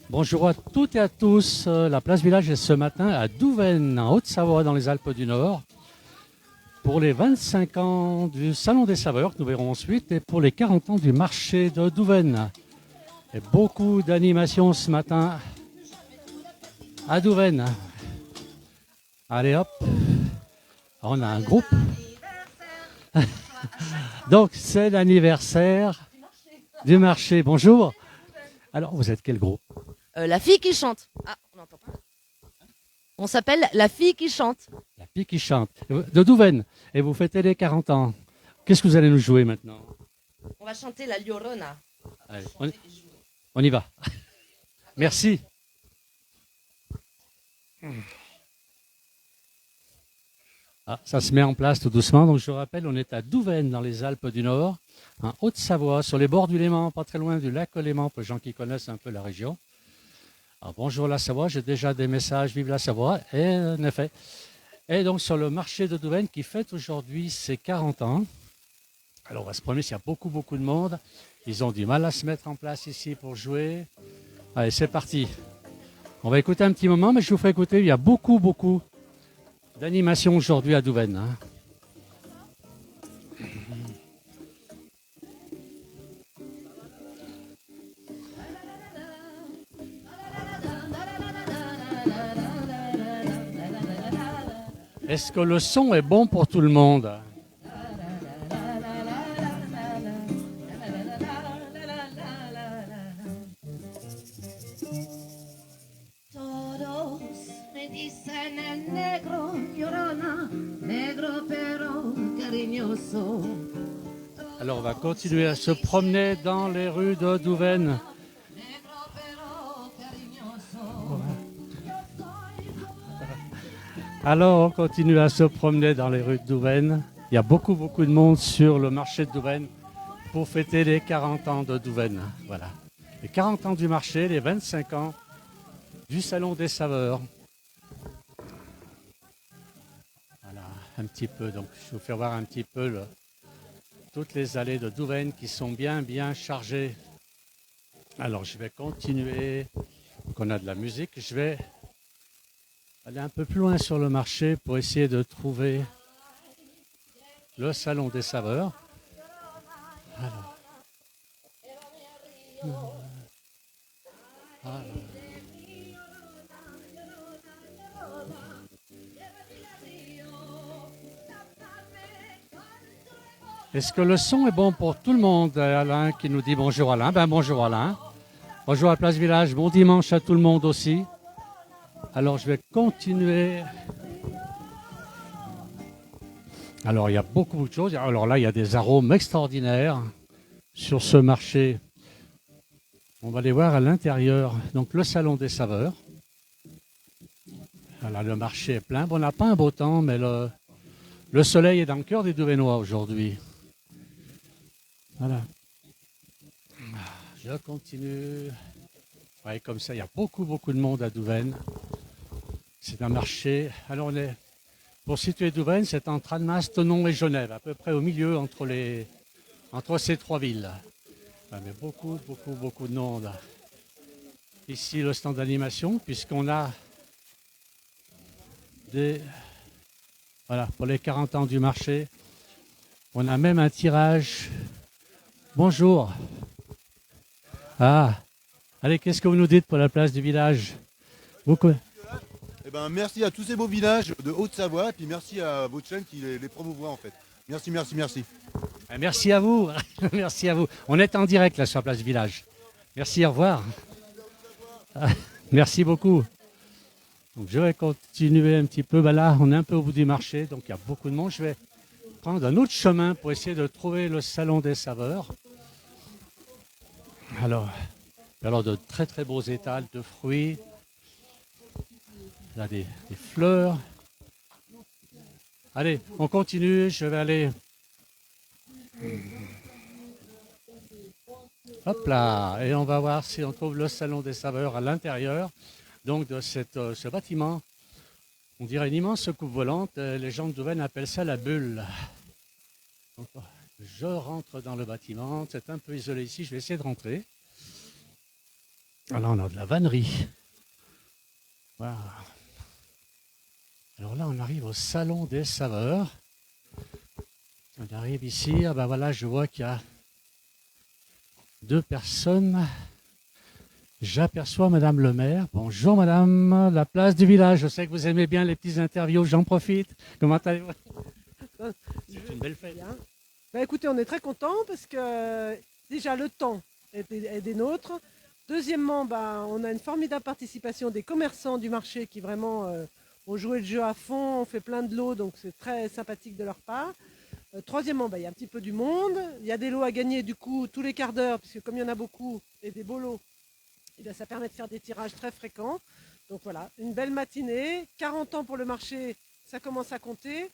Bonjour à toutes et à tous. La place Village est ce matin à Douvaine, en Haute-Savoie, dans les Alpes du Nord, pour les 25 ans du Salon des Saveurs, que nous verrons ensuite, et pour les 40 ans du marché de Douvaine. Et beaucoup d'animations ce matin à Douvaine. Allez hop, on a un groupe. Donc c'est l'anniversaire du marché. Bonjour. Alors vous êtes quel groupe? La fille qui chante. Ah, on n'entend pas. On s'appelle La fille qui chante. La fille qui chante. De Douvaine. Et vous fêtez les 40 ans. Qu'est-ce que vous allez nous jouer maintenant? On va chanter la Llorona. Allez, on y va. Merci. Ah, ça se met en place tout doucement. Donc je rappelle, on est à Douvaine dans les Alpes du Nord, en Haute-Savoie, sur les bords du Léman, pas très loin du lac Léman, pour les gens qui connaissent un peu la région. Alors, bonjour la Savoie, j'ai déjà des messages, vive la Savoie, et en effet. Et donc sur le marché de Douvaine qui fête aujourd'hui ses 40 ans. Alors on va se promener s'il y a beaucoup de monde. Ils ont du mal à se mettre en place ici pour jouer. Allez, c'est parti. On va écouter un petit moment, mais je vous ferai écouter, il y a beaucoup d'animations aujourd'hui à Douvaine. Est-ce que le son est bon pour tout le monde? Todos me dicen el negro, llorona, negro pero cariñoso. Alors on va continuer à se promener dans les rues de Douvaine. Negro pero cariñoso. Alors on continue à se promener dans les rues de Douvaine. Il y a beaucoup de monde sur le marché de Douvaine pour fêter les 40 ans de Douvaine. Voilà. Les 40 ans du marché, les 25 ans du Salon des Saveurs. Voilà, un petit peu. Donc je vais vous faire voir un petit peu toutes les allées de Douvaine qui sont bien chargées. Alors je vais continuer. Donc on a de la musique. Je vais aller un peu plus loin sur le marché pour essayer de trouver le Salon des Saveurs. Alors. Alors. Est-ce que le son est bon pour tout le monde? Alain qui nous dit bonjour Alain. Ben bonjour Alain. Bonjour à Place Village. Bon dimanche à tout le monde aussi. Alors je vais continuer. Alors il y a beaucoup de choses. Alors là il y a des arômes extraordinaires sur ce marché. On va les voir à l'intérieur. Donc le Salon des Saveurs. Voilà, le marché est plein. Bon, on n'a pas un beau temps, mais le soleil est dans le cœur des Douvainois aujourd'hui. Voilà. Je continue. Ouais, comme ça, il y a beaucoup de monde à Douvaine. C'est un marché. Alors, pour situer Douvaine, c'est entre Annemasse, Thonon et Genève, à peu près au milieu entre ces trois villes. Ouais, mais beaucoup de monde. Ici, le stand d'animation, puisqu'on a voilà, pour les 40 ans du marché, on a même un tirage. Bonjour. Ah, allez, qu'est-ce que vous nous dites pour la place du village? Eh ben, merci à tous ces beaux villages de Haute-Savoie, et puis merci à votre chaîne qui les promouvoit en fait. Merci. Merci à vous. Merci à vous. On est en direct là sur la place du village. Merci, au revoir. Merci beaucoup. Donc je vais continuer un petit peu. Ben là, on est un peu au bout du marché, donc il y a beaucoup de monde. Je vais prendre un autre chemin pour essayer de trouver le Salon des Saveurs. Alors de très beaux étals de fruits. Là, des fleurs. Allez, on continue. Je vais aller. Hop là. Et on va voir si on trouve le Salon des Saveurs à l'intérieur. Donc de ce bâtiment, on dirait une immense coupe volante. Les gens de Douvaine appellent ça la bulle. Donc, je rentre dans le bâtiment. C'est un peu isolé ici. Je vais essayer de rentrer. Alors, on a de la vannerie. Voilà. Alors là, on arrive au salon des saveurs. On arrive ici. Ah ben voilà, je vois qu'il y a 2 personnes. J'aperçois Madame le maire. Bonjour Madame, la place du village. Je sais que vous aimez bien les petites interviews, j'en profite. Comment allez-vous? C'est une belle fête. Bien. Bah, écoutez, on est très contents parce que déjà le temps est des nôtres. Deuxièmement, on a une formidable participation des commerçants du marché qui vraiment ont joué le jeu à fond, ont fait plein de lots, donc c'est très sympathique de leur part. Troisièmement, il y a un petit peu du monde. Il y a des lots à gagner du coup tous les quarts d'heure, puisque comme il y en a beaucoup et des beaux lots, ça permet de faire des tirages très fréquents. Donc voilà, une belle matinée. 40 ans pour le marché, ça commence à compter.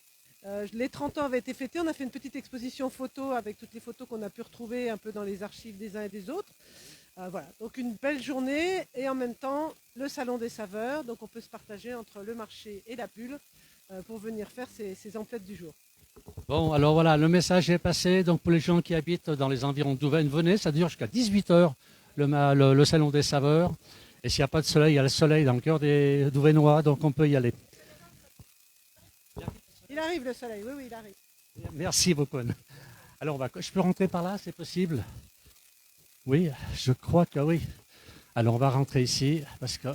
Les 30 ans avaient été fêtés. On a fait une petite exposition photo avec toutes les photos qu'on a pu retrouver un peu dans les archives des uns et des autres. Voilà, donc une belle journée et en même temps le salon des saveurs. Donc on peut se partager entre le marché et la bulle pour venir faire ces emplettes du jour. Bon, alors voilà, le message est passé. Donc pour les gens qui habitent dans les environs de Douvaine, venez, ça dure jusqu'à 18h, le salon des saveurs. Et s'il n'y a pas de soleil, il y a le soleil dans le cœur des Douvainois, donc on peut y aller. Il arrive le soleil, oui, il arrive. Merci beaucoup. Alors, je peux rentrer par là, c'est possible? Oui, je crois que oui. Alors, on va rentrer ici, parce que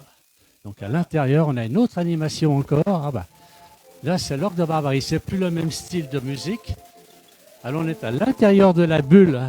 donc à l'intérieur, on a une autre animation encore. Ah bah, là, c'est l'Orgue de Barbarie. C'est plus le même style de musique. Alors, on est à l'intérieur de la bulle.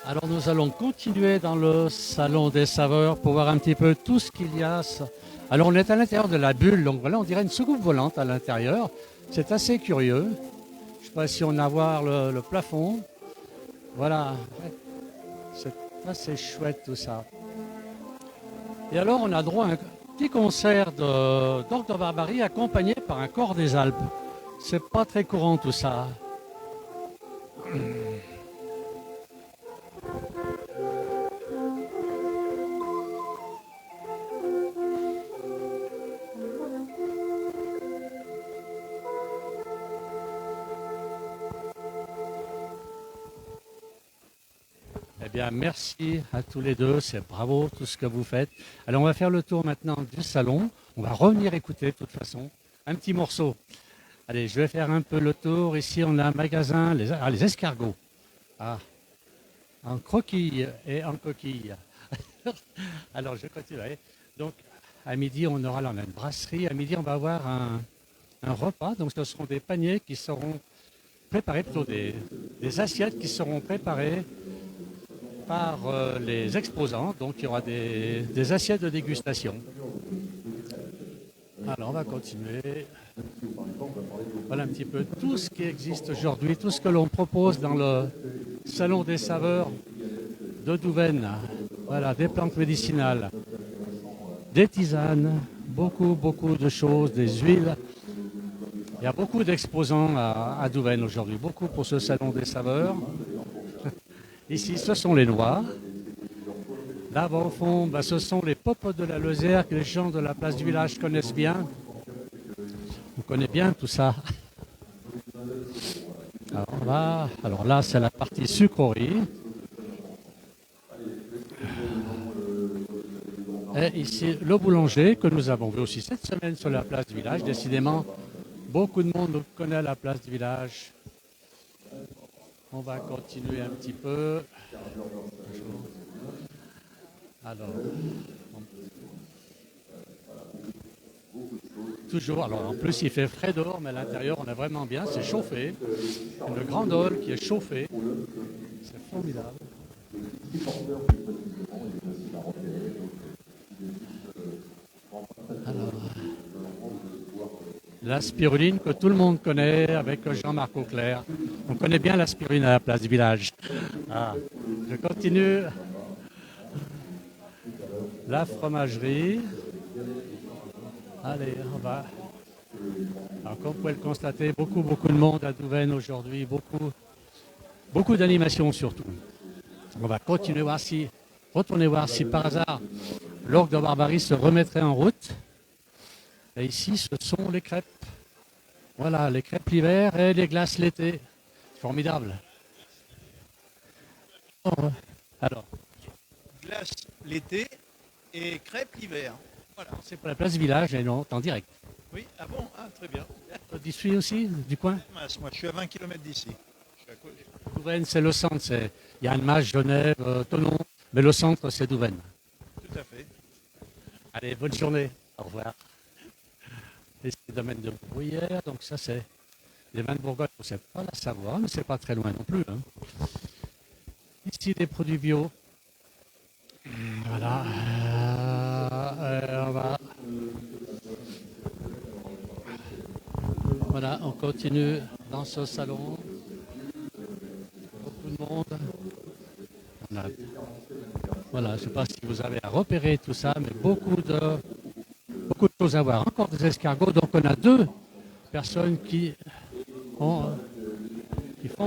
Alors nous allons continuer dans le salon des saveurs pour voir un petit peu tout ce qu'il y a. Alors on est à l'intérieur de la bulle, donc voilà, on dirait une soucoupe volante à l'intérieur. C'est assez curieux. Je ne sais pas si on a à voir le plafond. Voilà, c'est assez chouette tout ça. Et alors on a droit à un petit concert d'Orgue de Barbarie accompagné par un corps des Alpes. C'est pas très courant tout ça. Eh bien, merci à tous les deux, c'est bravo tout ce que vous faites. Alors, on va faire le tour maintenant du salon. On va revenir écouter, de toute façon, un petit morceau. Allez, je vais faire un peu le tour. Ici, on a un magasin, les escargots. Ah, en croquille et en coquille. Alors, je continue. Donc, à midi, on a une brasserie. À midi, on va avoir un repas. Donc, ce seront des paniers qui seront préparés, plutôt des assiettes qui seront préparées par les exposants. Donc, il y aura des assiettes de dégustation. Alors, on va continuer. Voilà un petit peu tout ce qui existe aujourd'hui, tout ce que l'on propose dans le Salon des saveurs de Douvaine. Voilà, des plantes médicinales, des tisanes, beaucoup de choses, des huiles. Il y a beaucoup d'exposants à Douvaine aujourd'hui, beaucoup pour ce Salon des saveurs. Ici, ce sont les noix. Là-bas au fond, bah, ce sont les popes de la Lozère que les gens de la place du village connaissent bien. On connaît bien tout ça. Alors là c'est la partie sucrerie. Et ici, le boulanger que nous avons vu aussi cette semaine sur la place du village. Décidément, beaucoup de monde connaît la place du village. On va continuer un petit peu. Alors, toujours, alors en plus il fait frais dehors, mais à l'intérieur on est vraiment bien, c'est chauffé. Une grande hall qui est chauffée. C'est formidable. Alors, la spiruline que tout le monde connaît avec Jean-Marc Auclair. On connaît bien la spiruline à la place du village. Ah, je continue. La fromagerie. Allez, on va. Alors, comme vous pouvez le constater, beaucoup de monde à Douvaine aujourd'hui, beaucoup d'animation surtout. On va retourner voir si par hasard l'orgue de Barbarie se remettrait en route. Et ici, ce sont les crêpes. Voilà, les crêpes l'hiver et les glaces l'été. Formidable. Alors, Glace l'été et crêpes l'hiver. Voilà. c'est pour la place du village et non, en direct. Oui, ah bon, ah, très bien. D'ici aussi, du coin. Moi, je suis à 20 km d'ici. Je suis à côté. Douvaine, c'est le centre. Il y a Annemasse, Genève, Thonon, mais le centre, c'est Douvaine. Tout à fait. Allez, bonne journée. Au revoir. Et c'est le domaine de Bruyères, donc ça c'est les vins de Bourgogne, c'est pas la Savoie, mais c'est pas très loin non plus. Hein. Ici des produits bio. Voilà. On va. Voilà, on continue dans ce salon. Beaucoup de monde. Voilà, je ne sais pas si vous avez à repérer tout ça, mais beaucoup de choses à voir. Encore des escargots, donc on a deux personnes qui font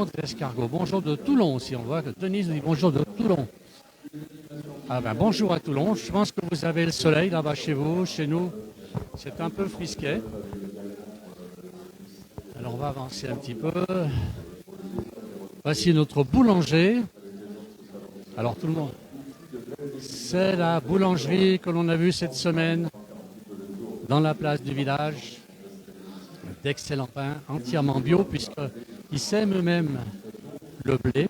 des escargots. Bonjour de Toulon aussi, on voit que Denise nous dit bonjour de Toulon. Ah ben bonjour à Toulon, je pense que vous avez le soleil là-bas chez vous, chez nous, c'est un peu frisquet. Alors on va avancer un petit peu. Voici notre boulanger. Alors tout le monde, c'est la boulangerie que l'on a vue cette semaine dans la place du village. D'excellents pains, entièrement bio, puisqu'ils sèment eux-mêmes le blé.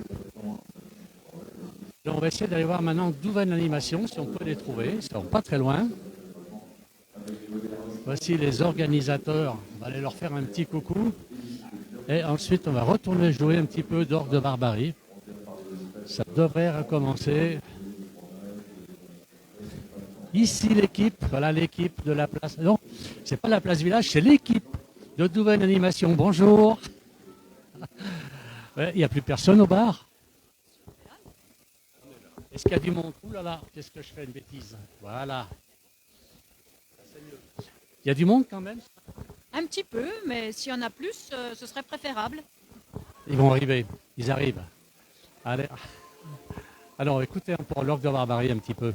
Et on va essayer d'aller voir maintenant Douvaine Animation, si on peut les trouver. Ils ne sont pas très loin. Voici les organisateurs. On va aller leur faire un petit coucou. Et ensuite, on va retourner jouer un petit peu d'orgue de Barbarie. Ça devrait recommencer. Ici l'équipe, voilà l'équipe de la place. Non, c'est pas la place village, c'est l'équipe de Douvaine Animation. Bonjour. Il n'y a plus personne au bar. Est-ce qu'il y a du monde? Ouh là là, qu'est-ce que je fais une bêtise. Voilà. Il y a du monde quand même? Un petit peu, mais s'il y en a plus, ce serait préférable. Ils vont arriver, ils arrivent. Allez. Alors écoutez pour l'orgue de Barbarie un petit peu.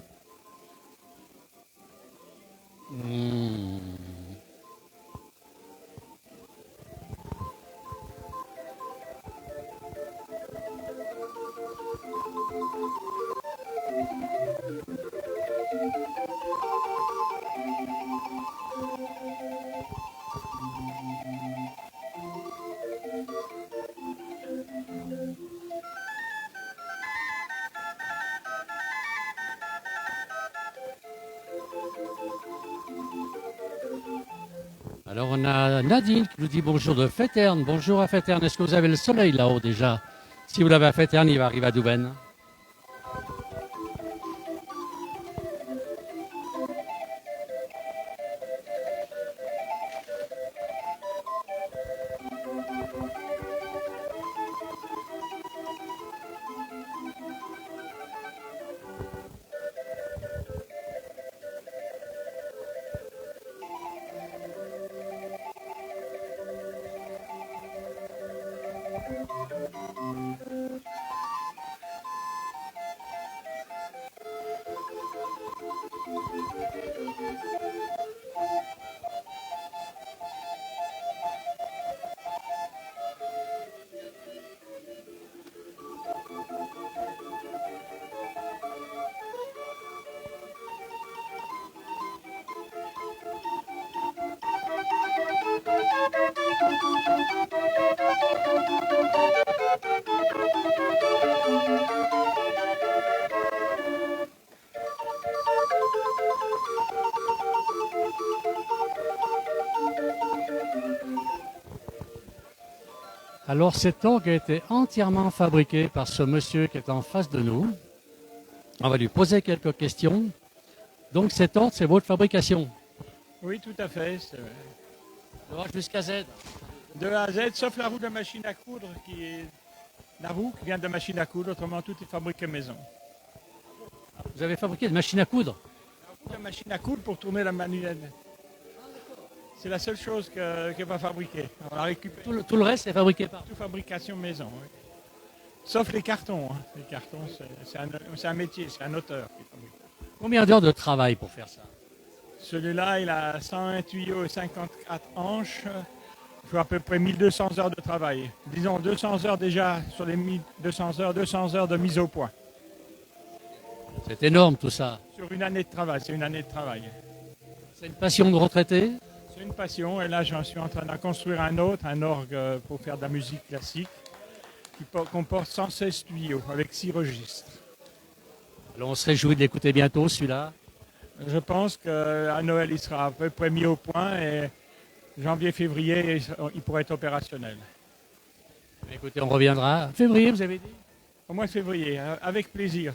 Alors on a Nadine qui nous dit bonjour de Féterne. Bonjour à Féterne. Est-ce que vous avez le soleil là-haut déjà? Si vous l'avez à Féterne, il va arriver à Douvaine. Alors cet orgue a été entièrement fabriqué par ce monsieur qui est en face de nous. On va lui poser quelques questions. Donc cet orgue, c'est votre fabrication? Oui, tout à fait. C'est De A jusqu'à Z. de A à Z, sauf la roue de machine à coudre qui est. La roue qui vient de machine à coudre, autrement tout est fabriqué maison. Vous avez fabriqué une machine à coudre? La machine à coudre pour tourner la manuelle. C'est la seule chose qu'elle va fabriquer. On la récupère. Tout le reste est fabriqué par... Tout fabrication maison, oui. Sauf les cartons. Hein. Les cartons, c'est un métier, c'est un auteur qui fabrique. Combien d'heures de travail pour faire ça? Celui-là, il a 101 tuyaux et 54 hanches. Il faut à peu près 1200 heures de travail. Disons 200 heures déjà sur les 1200 heures de mise au point. C'est énorme tout ça. Sur une année de travail, c'est une année de travail. C'est une passion de retraité? C'est une passion et là j'en suis en train de construire un autre, un orgue pour faire de la musique classique qui comporte 116 tuyaux avec 6 registres. Alors on se réjouit de l'écouter bientôt celui-là. Je pense qu'à Noël il sera à peu près mis au point et janvier-février il pourrait être opérationnel. Écoutez, on reviendra. Février, vous avez dit? Au mois de février, avec plaisir.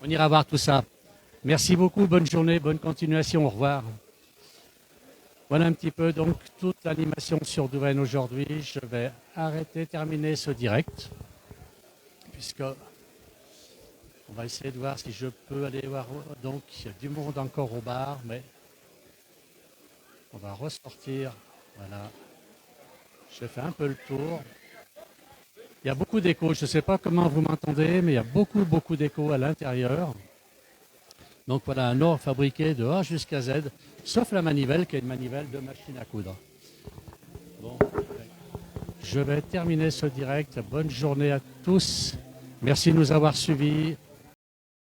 On ira voir tout ça. Merci beaucoup, bonne journée, bonne continuation, au revoir. Voilà un petit peu donc toute l'animation sur Douvaine aujourd'hui. Je vais terminer ce direct, puisque on va essayer de voir si je peux aller voir. Donc il y a du monde encore au bar, mais on va ressortir. Voilà. Je fais un peu le tour. Il y a beaucoup d'écho. Je ne sais pas comment vous m'entendez, mais il y a beaucoup d'écho à l'intérieur. Donc voilà un orgue fabriqué de A jusqu'à Z, sauf la manivelle qui est une manivelle de machine à coudre. Bon, je vais terminer ce direct. Bonne journée à tous. Merci de nous avoir suivis.